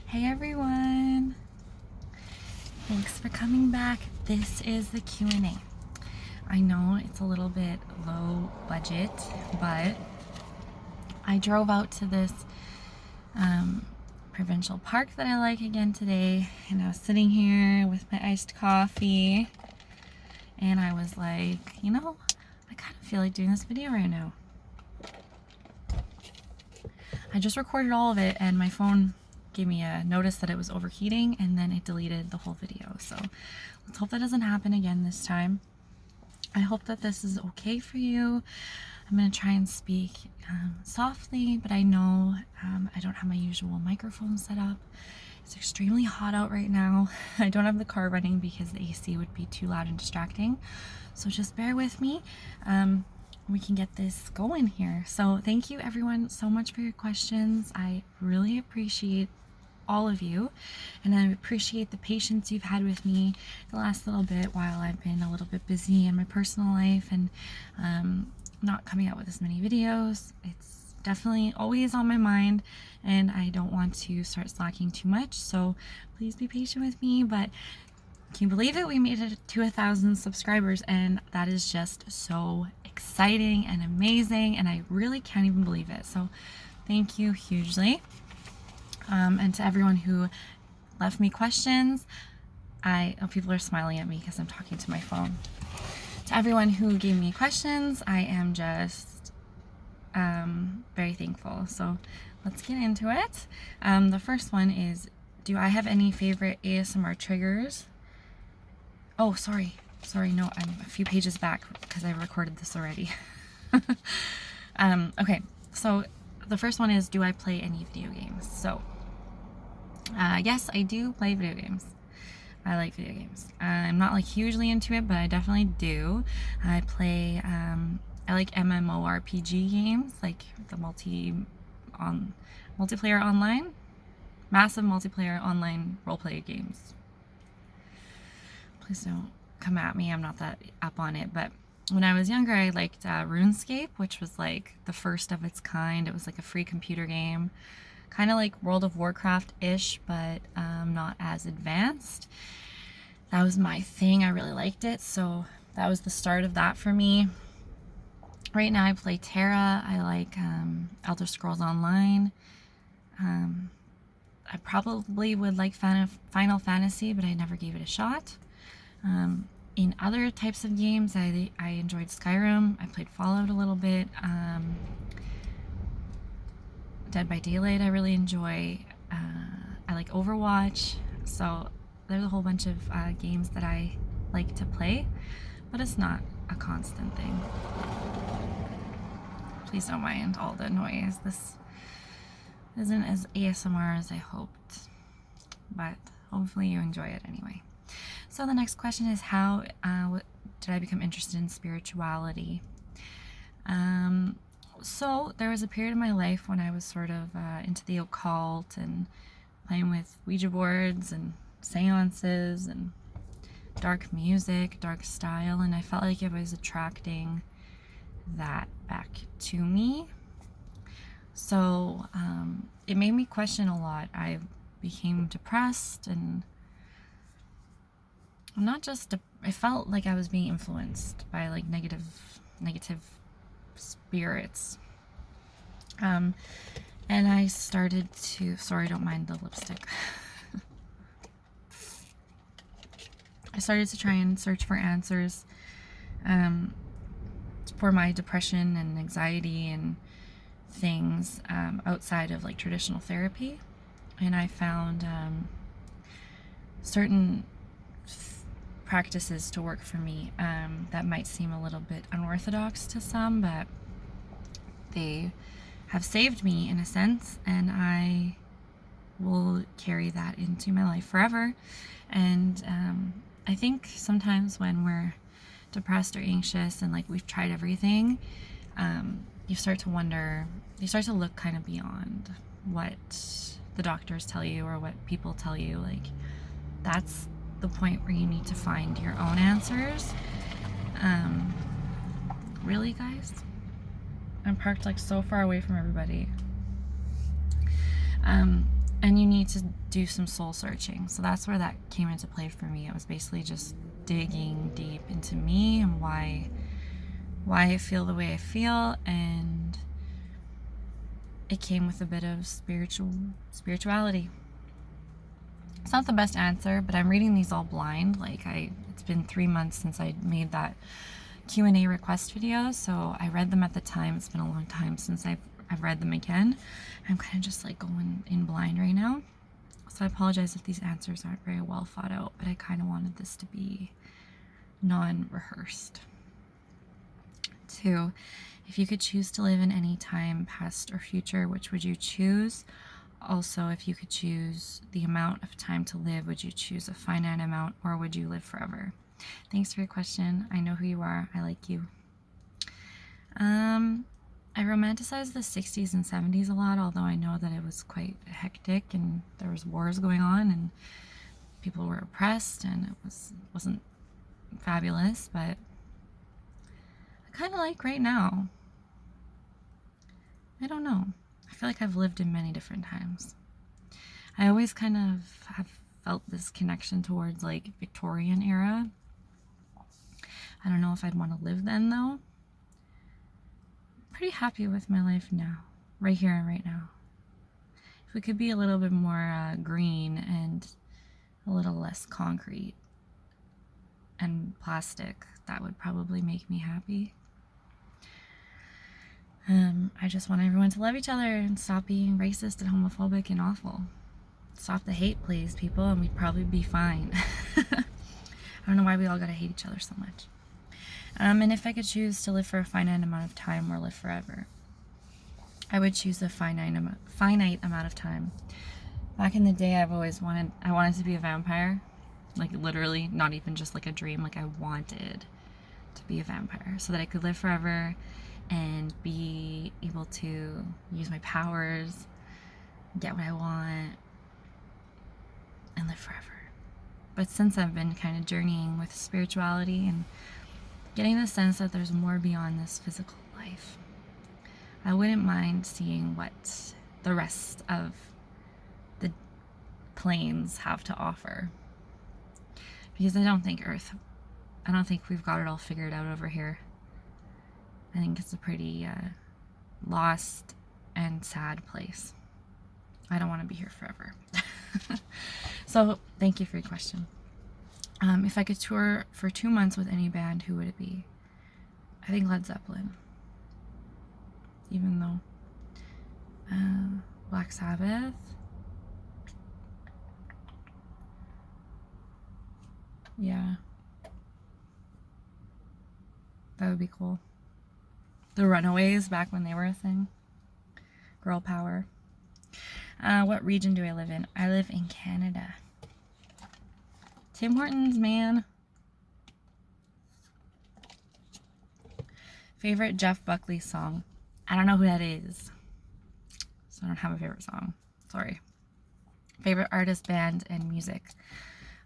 Hey everyone! Thanks for coming back. This is the Q&A. I know it's a little bit low budget, but I drove out to this provincial park that I like again today, and I was sitting here with my iced coffee, and I was like, I kind of feel like doing this video right now. I just recorded all of it, and my phone gave me a notice that it was overheating, and then it deleted the whole video. So let's hope that doesn't happen again this time. I hope that this is okay for you. I'm going to try and speak softly, but I know I don't have my usual microphone set up. It's extremely hot out right now. I don't have the car running because the AC would be too loud and distracting. So just bear with me. We can get this going here. So thank you everyone so much for your questions. I really appreciate all of you, and I appreciate the patience you've had with me the last little bit while I've been a little bit busy in my personal life and not coming out with as many videos. It's definitely always on my mind, and I don't want to start slacking too much, so please be patient with me. But can you believe it? We made it to 1,000 subscribers, and that is just so exciting and amazing, and I really can't even believe it. So thank you hugely. And to everyone who left me questions, people are smiling at me because I'm talking to my phone. To everyone who gave me questions, I am just very thankful. So let's get into it. The first one is, do I have any favorite ASMR triggers? Oh, sorry, no, I'm a few pages back because I recorded this already. Okay, so the first one is, do I play any video games? So yes, I do play video games. I like video games. I'm not like hugely into it, but I definitely do. I play, I like MMORPG games, like the multiplayer online, massive multiplayer online roleplay games. Please don't come at me, I'm not that up on it, but when I was younger, I liked RuneScape, which was like the first of its kind. It was like a free computer game, kind of like World of Warcraft-ish, but not as advanced. That was my thing. I really liked it, so that was the start of that for me. Right now I play Terra. I like Elder Scrolls Online. I probably would like Final Fantasy, but I never gave it a shot. In other types of games, I enjoyed Skyrim. I played Fallout a little bit. Dead by Daylight I really enjoy. I like Overwatch. So there's a whole bunch of games that I like to play, but it's not a constant thing. Please don't mind all the noise. This isn't as ASMR as I hoped, but hopefully you enjoy it anyway. So the next question is, how did I become interested in spirituality? So there was a period in my life when I was sort of into the occult and playing with Ouija boards and seances and dark music, dark style, and I felt like it was attracting that back to me. So it made me question a lot. I became depressed, and not just I felt like I was being influenced by like negative spirits, and I started to, sorry, don't mind the lipstick. I started to try and search for answers for my depression and anxiety and things outside of like traditional therapy, and I found certain practices to work for me that might seem a little bit unorthodox to some, but they have saved me in a sense, and I will carry that into my life forever. And I think sometimes when we're depressed or anxious and like we've tried everything, you start to wonder, you start to look kind of beyond what the doctors tell you or what people tell you. Like, that's the point where you need to find your own answers. Really, guys? I'm parked like so far away from everybody. and you need to do some soul searching. So that's where that came into play for me. It was basically just digging deep into me and why I feel the way I feel, and it came with a bit of spirituality. It's not the best answer, but I'm reading these all blind. It's been 3 months since I made that Q&A request video, so I read them at the time. It's been a long time since I've read them again. I'm kind of just like going in blind right now. So I apologize if these answers aren't very well thought out, but I kind of wanted this to be non-rehearsed. 2, if you could choose to live in any time, past or future, which would you choose? Also, if you could choose the amount of time to live, would you choose a finite amount or would you live forever? Thanks for your question. I know who you are. I like you. I romanticize the 60s and 70s a lot, although I know that it was quite hectic and there was wars going on and people were oppressed and it wasn't fabulous, but I kind of like right now. I don't know. I feel like I've lived in many different times. I always kind of have felt this connection towards like Victorian era. I don't know if I'd want to live then though. Pretty happy with my life now, right here and right now. If we could be a little bit more green and a little less concrete and plastic, that would probably make me happy. I just want everyone to love each other and stop being racist and homophobic and awful. Stop the hate, please, people, and we'd probably be fine. I don't know why we all gotta hate each other so much. And if I could choose to live for a finite amount of time or live forever, I would choose a finite amount of time. Back in the day, I wanted to be a vampire. Like literally, not even just like a dream, like I wanted to be a vampire so that I could live forever and be able to use my powers, get what I want, and live forever. But since I've been kind of journeying with spirituality and getting the sense that there's more beyond this physical life, I wouldn't mind seeing what the rest of the planes have to offer. Because I don't think we've got it all figured out over here. I think it's a pretty lost and sad place. I don't want to be here forever. So thank you for your question. If I could tour for 2 months with any band, who would it be? I think Led Zeppelin. Even though Black Sabbath. Yeah. That would be cool. The Runaways, back when they were a thing. Girl power. What region do I live in? I live in Canada. Tim Hortons, man. Favorite Jeff Buckley song? I don't know who that is, so I don't have a favorite song. Sorry. Favorite artist, band, and music?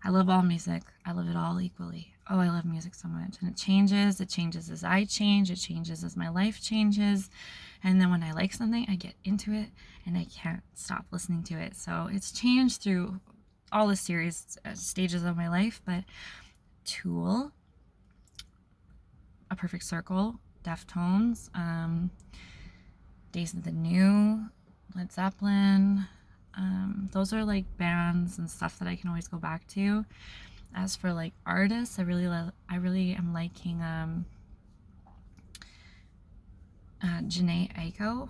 I love all music. I love it all equally. Oh, I love music so much. And it changes. It changes as I change. It changes as my life changes. And then when I like something, I get into it and I can't stop listening to it. So it's changed through all the stages of my life. But Tool, A Perfect Circle, Deftones, Days of the New, Led Zeppelin. Those are like bands and stuff that I can always go back to. As for like artists, I really am liking Janae Aiko.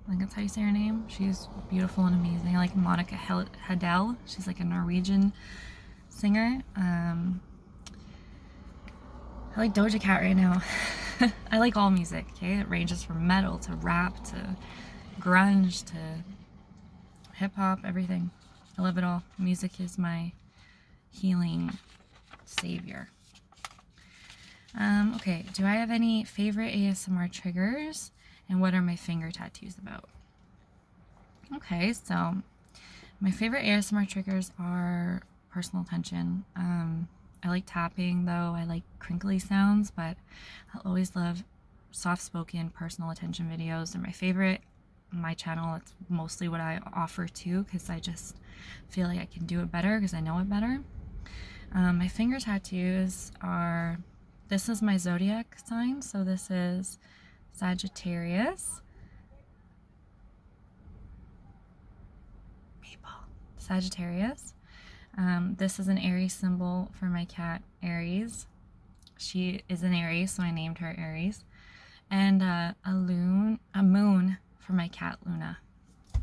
I think that's how you say her name. She's beautiful and amazing. I like Monica Hedel. She's like a Norwegian singer. I like Doja Cat right now. I like all music, okay? It ranges from metal to rap to grunge to hip-hop, everything. I love it all. Music is my healing savior. Okay, do I have any favorite ASMR triggers? And what are my finger tattoos about? Okay, so my favorite ASMR triggers are personal attention. I like tapping though. I like crinkly sounds, but I'll always love soft-spoken personal attention videos. They're my favorite. my channel, it's mostly what I offer too, because I just feel like I can do it better because I know it better. My finger tattoos are, this is my zodiac sign, so this is Sagittarius. Sagittarius. This is an Aries symbol for my cat, Aries. She is an Aries, so I named her Aries. And a moon for my cat, Luna.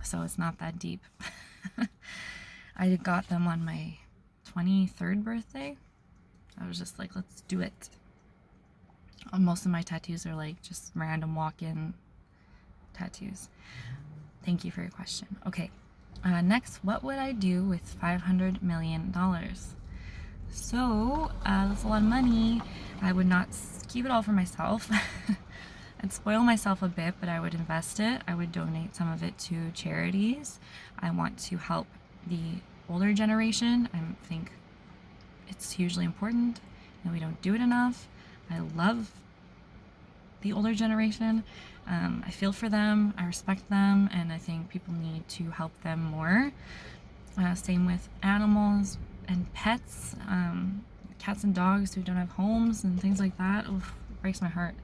So it's not that deep. I got them on my 23rd birthday. I was just like, let's do it. Most of my tattoos are like just random walk-in tattoos. Thank you for your question. Okay, next, what would I do with $500 million? So, that's a lot of money. I would not keep it all for myself. I'd spoil myself a bit, but I would invest it. I would donate some of it to charities. I want to help the older generation. I think it's hugely important, and we don't do it enough. I love the older generation. I feel for them, I respect them, and I think people need to help them more. Same with animals and pets, cats and dogs who don't have homes and things like that. Oof, it breaks my heart.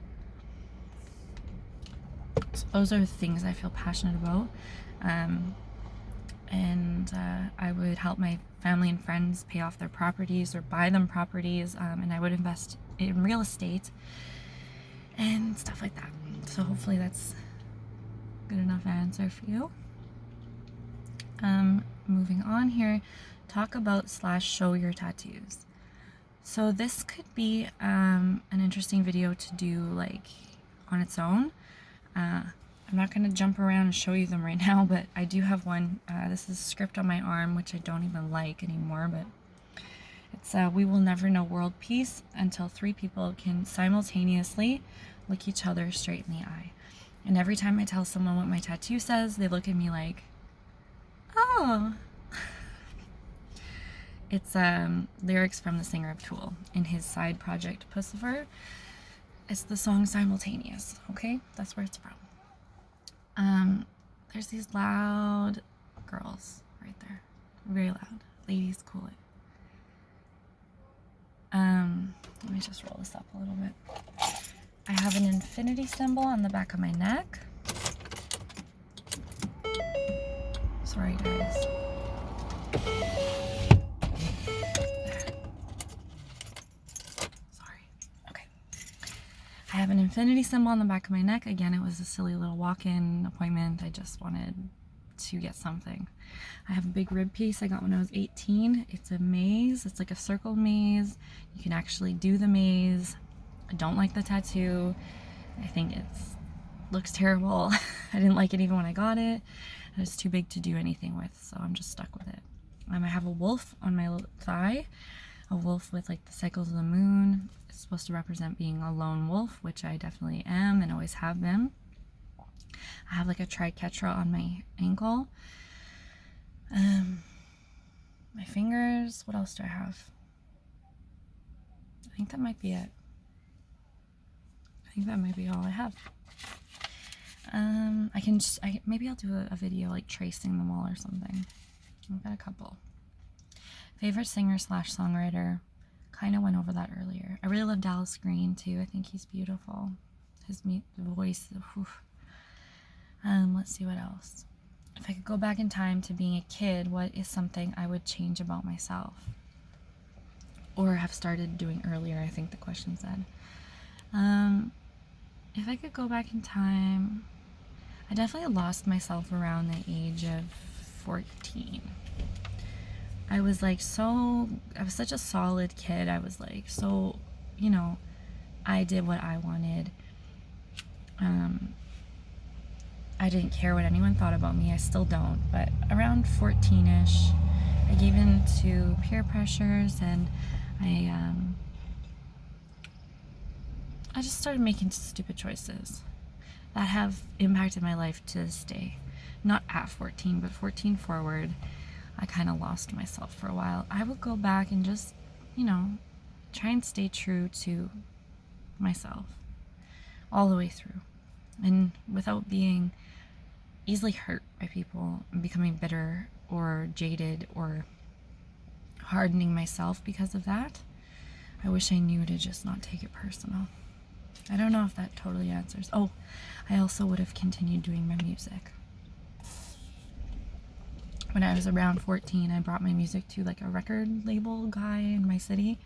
So those are the things I feel passionate about. I would help my family and friends pay off their properties or buy them properties, and I would invest in real estate and stuff like that. So hopefully that's good enough answer for you. Moving on here, talk about / show your tattoos. So this could be an interesting video to do like on its own. I'm not going to jump around and show you them right now, but I do have one. This is a script on my arm, which I don't even like anymore, but it's we will never know world peace until 3 people can simultaneously look each other straight in the eye. And every time I tell someone what my tattoo says, they look at me like, oh. It's lyrics from the singer of Tool in his side project Pussifer. It's the song Simultaneous, okay? That's where it's from. There's these loud girls right there. Very loud. Ladies, cool it. Let me just roll this up a little bit. I have an infinity symbol on the back of my neck. Sorry, guys. Sorry. Okay. I have an infinity symbol on the back of my neck. Again, it was a silly little walk-in appointment. I just wanted to get something. I have a big rib piece I got when I was 18. It's a maze. It's like a circle maze. You can actually do the maze. I don't like the tattoo. I think it looks terrible. I didn't like it even when I got it. It's too big to do anything with, so I'm just stuck with it. I have a wolf on my thigh. A wolf with like the cycles of the moon. It's supposed to represent being a lone wolf, which I definitely am and always have been. I have like a triquetra on my ankle. My fingers. What else do I have? I think that might be it. I think that might be all I have. Maybe I'll do a video like tracing them all or something. I've got a couple. Favorite singer / songwriter. Kind of went over that earlier. I really love Dallas Green too. I think he's beautiful. His voice. Whew. Let's see what else. If I could go back in time to being a kid, what is something I would change about myself? Or have started doing earlier, I think the question said. If I could go back in time, I definitely lost myself around the age of 14. I was such a solid kid. I was like, so, I did what I wanted. I didn't care what anyone thought about me. I still don't. But around 14-ish, I gave in to peer pressures, and I just started making stupid choices that have impacted my life to this day. Not at 14, but 14 forward. I kind of lost myself for a while. I would go back and just, try and stay true to myself all the way through. And without being easily hurt by people and becoming bitter or jaded or hardening myself because of that. I wish I knew to just not take it personal. I don't know if that totally answers. Oh, I also would have continued doing my music. When I was around 14, I brought my music to like a record label guy in my city,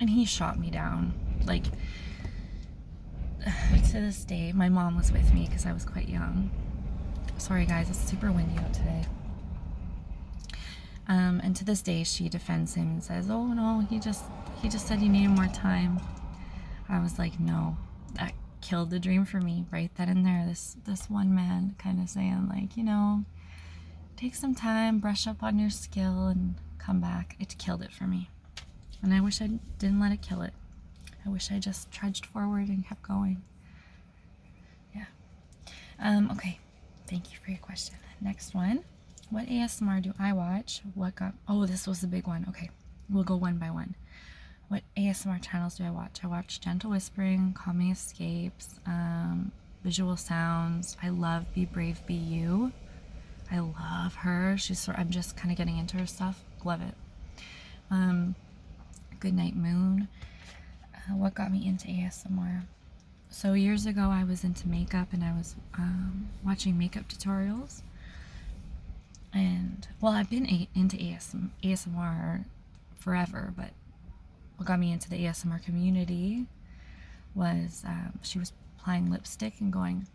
and he shot me down. Like, to this day, my mom was with me because I was quite young. Sorry guys, it's super windy out today. And to this day, she defends him and says, "Oh no, he just said he needed more time." I was like, no, that killed the dream for me right then and there. This one man kind of saying like, you know, take some time, brush up on your skill, and come back. It killed it for me, and I wish I didn't let it kill it. I wish I just trudged forward and kept going. Yeah. Okay. Thank you for your question. Next one. What ASMR do I watch? Oh, this was the big one. Okay. We'll go one by one. What ASMR channels do I watch? I watch Gentle Whispering, Calming Escapes, Visual Sounds. I love Be Brave, Be You. I love her. I'm just kind of getting into her stuff. Love it. Goodnight Moon. What got me into ASMR? So years ago, I was into makeup, and I was watching makeup tutorials. And, well, I've been into ASMR forever, but what got me into the ASMR community was she was applying lipstick and going,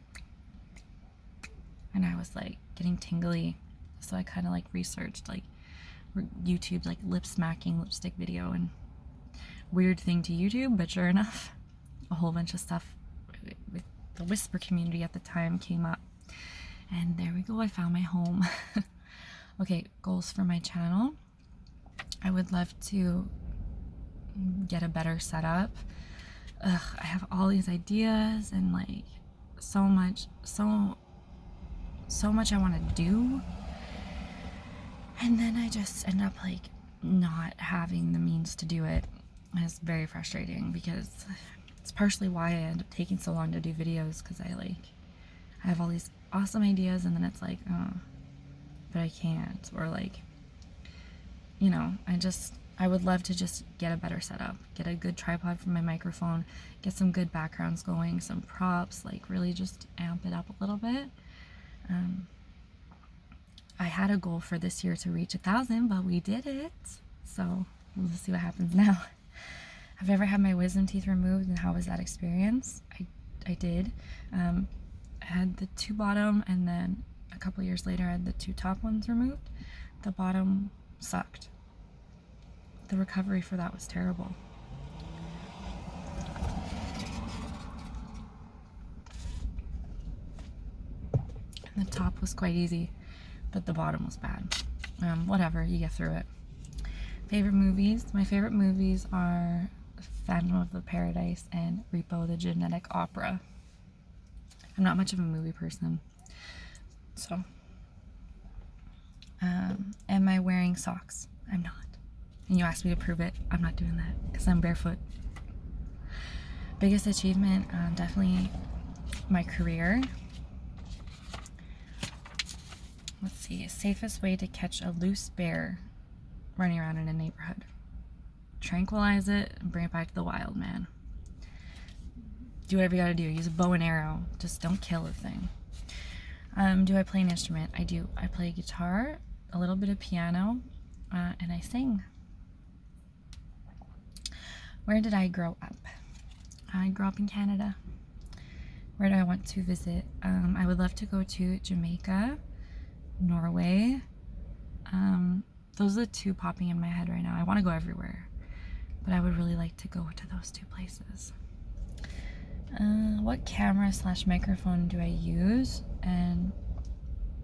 and I was like getting tingly. So I kind of like researched like YouTube, like lip smacking lipstick video, and weird thing to YouTube, but sure enough, a whole bunch of stuff with the whisper community at the time came up, and there we go. I found my home. Okay, goals for my channel. I would love to get a better setup. I have all these ideas and like so much I want to do, and then I just end up like not having the means to do it. And it's very frustrating because it's partially why I end up taking so long to do videos, because I have all these awesome ideas, and then it's like, oh, but I can't, or like, you know, I would love to just get a better setup, get a good tripod for my microphone, get some good backgrounds going, some props, like really just amp it up a little bit. I had a goal for this year to reach 1,000, but we did it. So we'll see what happens now. Have I ever had my wisdom teeth removed, and how was that experience? I did. I had the 2 bottom, and then a couple years later I had the 2 top ones removed. The bottom sucked. The recovery for that was terrible. And the top was quite easy, but the bottom was bad. Whatever, you get through it. Favorite movies? My favorite movies are Phantom of the Paradise and Repo the Genetic Opera. I'm not much of a movie person. So, am I wearing socks? I'm not. And you asked me to prove it. I'm not doing that because I'm barefoot. Biggest achievement, definitely my career. Let's see. Safest way to catch a loose bear running around in a neighborhood. Tranquilize it and bring it back to the wild, man. Do whatever you gotta do. Use a bow and arrow. Just don't kill the thing. Do I play an instrument? I do. I play guitar, a little bit of piano, and I sing. Where did I grow up? I grew up in Canada. Where do I want to visit? I would love to go to Jamaica, Norway. Those are the 2 popping in my head right now. I want to go everywhere, but I would really like to go to those 2 places. What camera / microphone do I use? And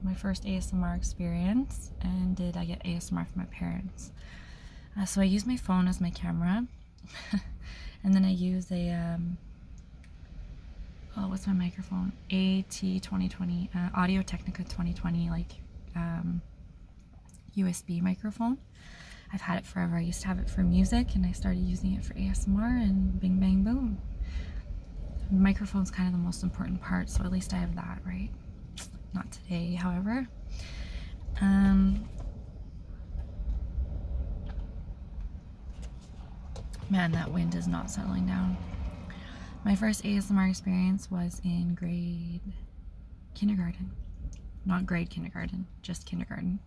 my first ASMR experience, and did I get ASMR from my parents? So I use my phone as my camera, and then I use a what's my microphone? AT2020, Audio Technica 2020, like USB microphone. I've had it forever. I used to have it for music, and I started using it for ASMR, and bing bang boom. The microphone's kind of the most important part, so at least I have that, right? not today, however. Man, that wind is not settling down. My first ASMR experience was in kindergarten. Not grade kindergarten, just kindergarten.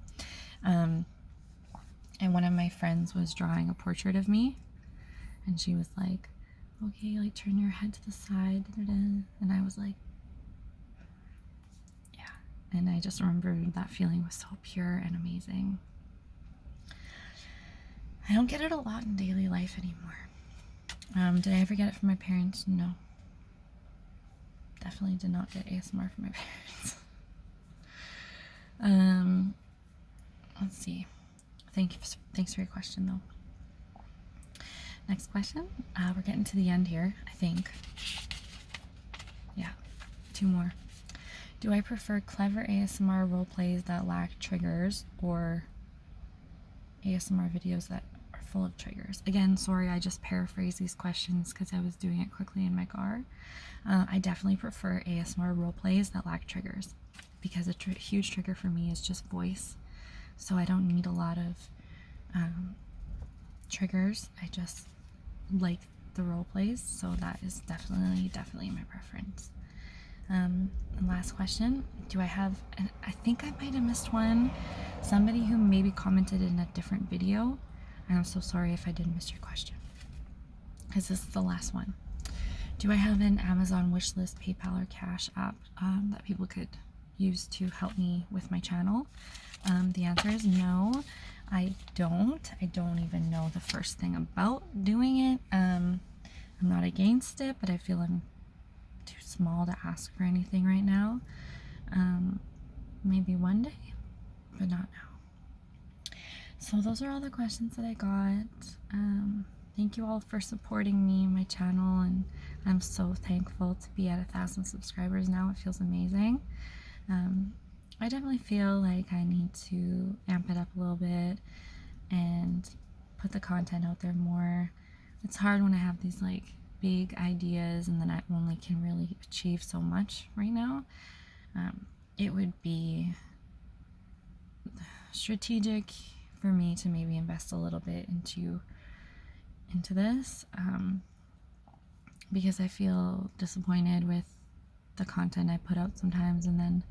And one of my friends was drawing a portrait of me, and she was like, okay, like turn your head to the side, and I was like, yeah. And I just remember that feeling was so pure and amazing. I don't get it a lot in daily life anymore. Did I ever get it from my parents? No. Definitely did not get ASMR from my parents. Let's see. Thanks for your question, though. Next question. We're getting to the end here, I think. Yeah, 2 more. Do I prefer clever ASMR role plays that lack triggers, or ASMR videos that are full of triggers? Again, sorry, I just paraphrased these questions because I was doing it quickly in my car. I definitely prefer ASMR role plays that lack triggers, because a huge trigger for me is just voice. So I don't need a lot of triggers. I just like the role plays, so that is definitely my preference. And last question, do I have, and I think I might have missed one, somebody who maybe commented in a different video. I'm so sorry if I did miss your question, because this is the last one. Do I have an Amazon wishlist, PayPal, or Cash app that people could use to help me with my channel? The answer is no, I don't. I don't even know the first thing about doing it. I'm not against it, but I feel I'm too small to ask for anything right now. Maybe one day, but not now. So those are all the questions that I got. Thank you all for supporting me and my channel, and I'm so thankful to be at 1,000 subscribers now. It feels amazing. I definitely feel like I need to amp it up a little bit and put the content out there more. It's hard when I have these like big ideas and then I only can really achieve so much right now. It would be strategic for me to maybe invest a little bit into this, because I feel disappointed with the content I put out sometimes, and then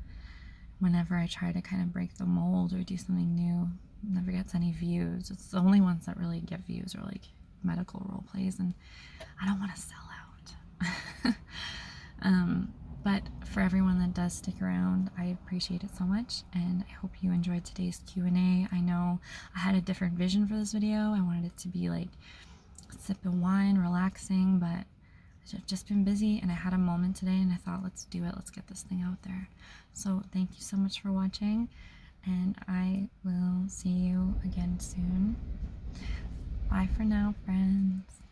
whenever I try to kind of break the mold or do something new, it never gets any views. It's the only ones that really get views are like medical role plays, and I don't want to sell out. But for everyone that does stick around, I appreciate it so much, and I hope you enjoyed today's Q&A. I know I had a different vision for this video. I wanted it to be like sipping wine, relaxing, but I've just been busy and I had a moment today and I thought, let's do it. Let's get this thing out there. So thank you so much for watching, and I will see you again soon. Bye for now, friends.